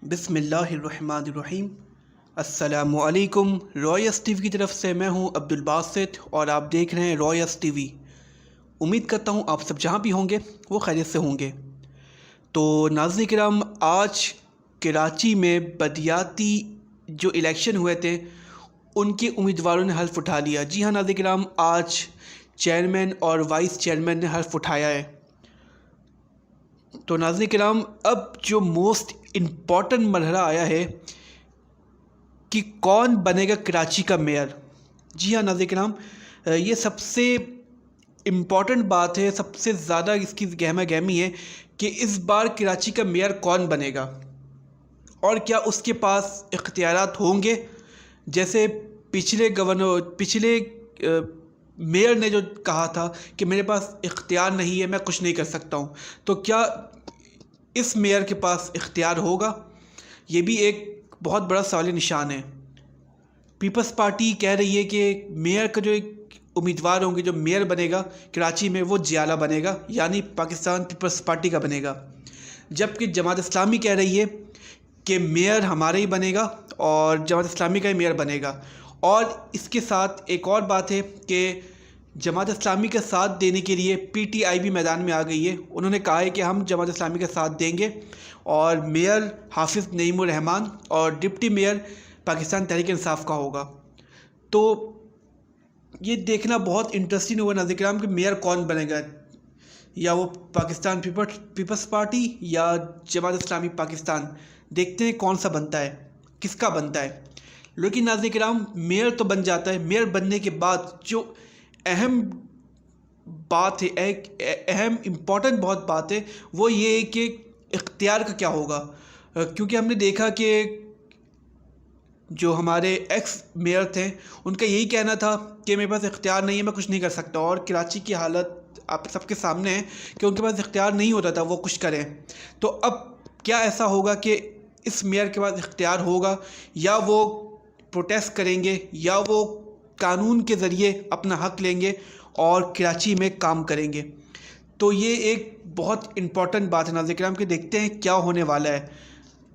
बिस्मिल्लाहिर्रहमानिर्रहीम। अस्सलामु अलैकुम। रॉयस टीवी की तरफ से मैं हूं अब्दुल बासित और आप देख रहे हैं रॉयस टीवी। उम्मीद करता हूं आप सब जहां भी होंगे वो खैरियत से होंगे। तो नाज़रीन किराम, आज कराची में बदियाती जो इलेक्शन हुए थे उनके उम्मीदवारों ने हल्फ उठा लिया। जी हाँ नाज़रीन किराम, आज चेयरमैन और वाइस चेयरमैन ने हल्फ उठाया है। तो नाज़रीन किराम, अब जो मोस्ट इम्पॉर्टेंट मरहला आया है कि कौन बनेगा कराची का मेयर। जी हाँ नाज़रीन किराम, ये सबसे इम्पॉर्टेंट बात है, सबसे ज़्यादा इसकी गहमा गहमी है कि इस बार कराची का मेयर कौन बनेगा और क्या उसके पास इख्तियारात होंगे। जैसे पिछले मेयर ने जो कहा था कि मेरे पास इख्तियार नहीं है, मैं कुछ नहीं कर सकता हूँ, तो क्या इस मेयर के पास इख्तियार होगा? ये भी एक बहुत बड़ा सवाल निशान है। पीपल्स पार्टी कह रही है कि मेयर का जो एक उम्मीदवार होंगे, जो मेयर बनेगा कराची में, वो जियाला बनेगा, यानी पाकिस्तान पीपल्स पार्टी का बनेगा। जबकि जमात इस्लामी कह रही है कि मेयर हमारा ही बनेगा और जमात इस्लामी का ही मेयर बनेगा। और इसके साथ एक और बात है कि जमात इस्लामी का साथ देने के लिए पीटीआई भी मैदान में आ गई है। उन्होंने कहा है कि हम जमात इस्लामी का साथ देंगे और मेयर हाफिज़ नईमुर रहमान और डिप्टी मेयर पाकिस्तान तहरीक इंसाफ का होगा। तो ये देखना बहुत इंटरेस्टिंग होगा नाज़रीन किराम कि मेयर कौन बनेगा, या वो पाकिस्तान पीपल्स पार्टी या जमात इस्लामी पाकिस्तान। देखते हैं कौन सा बनता है, किसका बनता है। लेकिन नाज़रीन किराम, मेयर तो बन जाता है। मेयर बनने के बाद जो अहम बात है, एक अहम इम्पॉर्टेंट बहुत बात है, वो ये है कि इख्तियार का क्या होगा। क्योंकि हमने देखा कि जो हमारे एक्स मेयर थे उनका यही कहना था कि मेरे पास इख्तियार नहीं है, मैं कुछ नहीं कर सकता। और कराची की हालत आप सबके सामने है कि उनके पास इख्तियार नहीं होता था वो कुछ करें। तो अब क्या ऐसा होगा कि इस मेयर के पास इख्तियार होगा, या वो प्रोटेस्ट करेंगे, या वो कानून के ज़रिए अपना हक़ लेंगे और कराची में काम करेंगे। तो ये एक बहुत इम्पॉर्टेंट बात है नाज़रीन किराम कि देखते हैं क्या होने वाला है।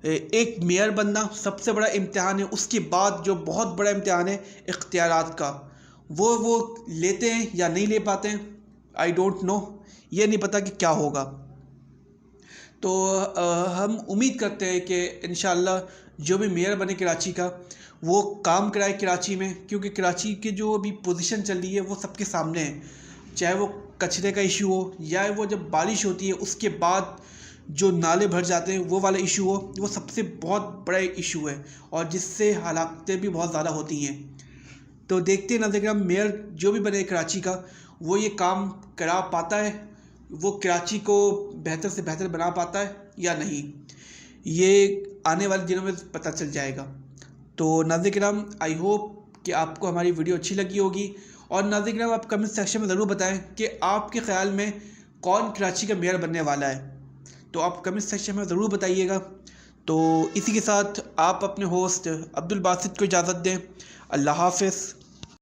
एक मेयर बनना सबसे बड़ा इम्तिहान है, उसके बाद जो बहुत बड़ा इम्तिहान है इख्तियारात का, वो लेते हैं या नहीं ले पाते हैं, आई डोंट नो। ये नहीं पता कि क्या होगा। तो हम उम्मीद करते हैं कि इंशाअल्लाह जो भी मेयर बने कराची का, वो काम कराए कराची में। क्योंकि कराची की जो अभी पोजीशन चल रही है वो सबके सामने है। चाहे वो कचरे का इशू हो, या वो जब बारिश होती है उसके बाद जो नाले भर जाते हैं वो वाला इशू हो, वो सबसे बहुत बड़ा इशू है और जिससे हलाकतें भी बहुत ज़्यादा होती हैं। तो देखते हैं नाज़रीन किराम, मेयर जो भी बने कराची का, वो ये काम करा पाता है, वो कराची को बेहतर से बेहतर बना पाता है या नहीं, ये आने वाले दिनों में पता चल जाएगा। तो नाज़रीन किराम, आई होप कि आपको हमारी वीडियो अच्छी लगी होगी। और नाज़रीन किराम, आप कमेंट सेक्शन में ज़रूर बताएं कि आपके ख़्याल में कौन कराची का मेयर बनने वाला है। तो आप कमेंट सेक्शन में ज़रूर बताइएगा। तो इसी के साथ आप अपने होस्ट अब्दुल बासित को इजाज़त दें। अल्लाह हाफ़िज़।